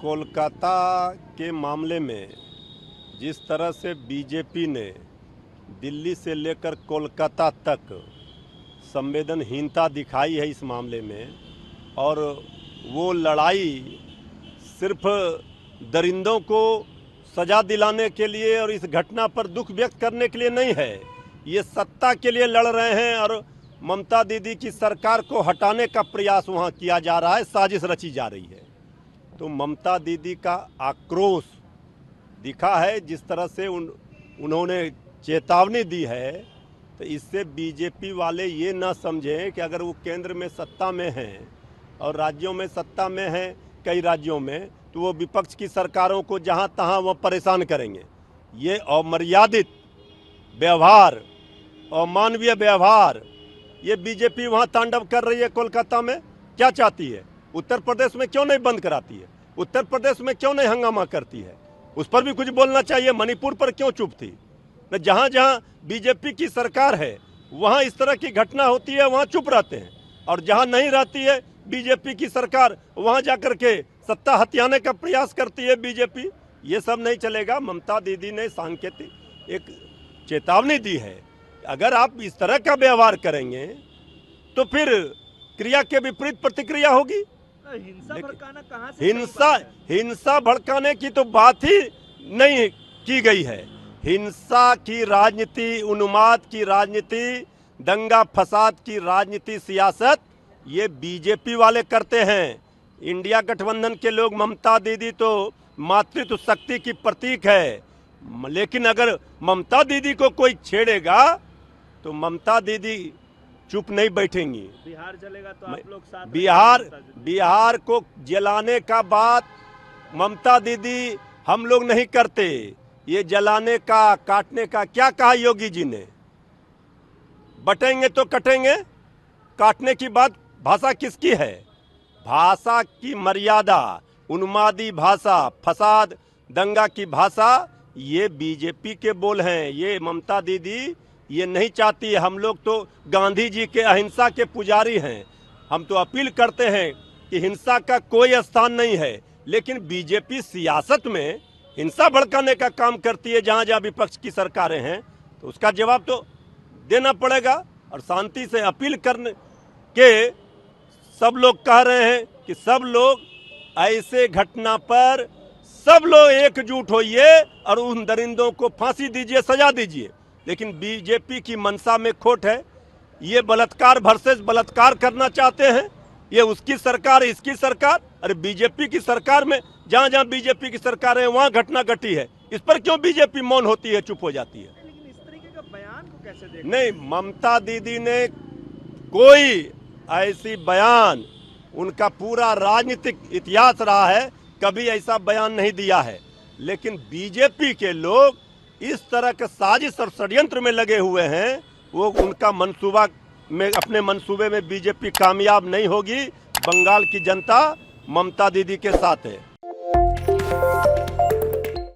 कोलकाता के मामले में जिस तरह से बीजेपी ने दिल्ली से लेकर कोलकाता तक संवेदनहीनता दिखाई है इस मामले में, और वो लड़ाई सिर्फ दरिंदों को सज़ा दिलाने के लिए और इस घटना पर दुख व्यक्त करने के लिए नहीं है, ये सत्ता के लिए लड़ रहे हैं और ममता दीदी की सरकार को हटाने का प्रयास वहाँ किया जा रहा है, साजिश रची जा रही है। तो ममता दीदी का आक्रोश दिखा है, जिस तरह से उन्होंने चेतावनी दी है, तो इससे बीजेपी वाले ये ना समझें कि अगर वो केंद्र में सत्ता में हैं और राज्यों में सत्ता में हैं कई राज्यों में, तो वो विपक्ष की सरकारों को जहाँ तहाँ वो परेशान करेंगे। ये अमर्यादित व्यवहार, अमानवीय व्यवहार, ये बीजेपी वहाँ तांडव कर रही है। कोलकाता में क्या चाहती है? उत्तर प्रदेश में क्यों नहीं बंद कराती है? उत्तर प्रदेश में क्यों नहीं हंगामा करती है? उस पर भी कुछ बोलना चाहिए। मणिपुर पर क्यों चुप थी? न जहाँ जहाँ बीजेपी की सरकार है वहाँ इस तरह की घटना होती है, वहाँ चुप रहते हैं, और जहाँ नहीं रहती है बीजेपी की सरकार वहाँ जाकर के सत्ता हथियाने का प्रयास करती है बीजेपी। ये सब नहीं चलेगा। ममता दीदी ने सांकेतिक एक चेतावनी दी है, अगर आप इस तरह का व्यवहार करेंगे तो फिर क्रिया के विपरीत प्रतिक्रिया होगी। हिंसा भड़काना कहाँ से? हिंसा भड़काने की तो बात ही नहीं की गई है। हिंसा की राजनीति, उन्माद की राजनीति, दंगा फसाद की राजनीति, सियासत ये बीजेपी वाले करते हैं। इंडिया गठबंधन के लोग, ममता दीदी तो मातृत्व शक्ति की प्रतीक है, लेकिन अगर ममता दीदी को कोई छेड़ेगा तो ममता दीदी चुप नहीं बैठेंगी। बिहार जलेगा तो आप लोग साथ? बिहार को जलाने का बात ममता दीदी हम लोग नहीं करते। ये जलाने का, काटने का क्या कहा योगी जी ने? बटेंगे तो कटेंगे। काटने की बात भाषा किसकी है? भाषा की मर्यादा, उन्मादी भाषा, फसाद, दंगा की भाषा, ये बीजेपी के बोल हैं। ये ममता दीदी ये नहीं चाहती है। हम लोग तो गांधी जी के अहिंसा के पुजारी हैं। हम तो अपील करते हैं कि हिंसा का कोई स्थान नहीं है, लेकिन बीजेपी सियासत में हिंसा भड़काने का काम करती है। जहां जहां विपक्ष की सरकारें हैं तो उसका जवाब तो देना पड़ेगा। और शांति से अपील करने के सब लोग कह रहे हैं कि सब लोग ऐसे घटना पर सब लोग एकजुट होइए और उन दरिंदों को फांसी दीजिए, सजा दीजिए। लेकिन बीजेपी की मंशा में खोट है। ये बलात्कार वर्सेस बलात्कार करना चाहते हैं। ये उसकी सरकार, इसकी सरकार। अरे बीजेपी की सरकार में जहां जहां बीजेपी की सरकार है वहां घटना घटी है, इस पर क्यों बीजेपी मौन होती है, चुप हो जाती है? लेकिन इस तरीके का बयान को कैसे देखते? नहीं, ममता दीदी ने कोई ऐसी बयान, उनका पूरा राजनीतिक इतिहास रहा है, कभी ऐसा बयान नहीं दिया है। लेकिन बीजेपी के लोग इस तरह के साजिश और षड्यंत्र में लगे हुए हैं। वो उनका मंसूबा में, अपने मंसूबे में बीजेपी कामयाब नहीं होगी। बंगाल की जनता ममता दीदी के साथ है।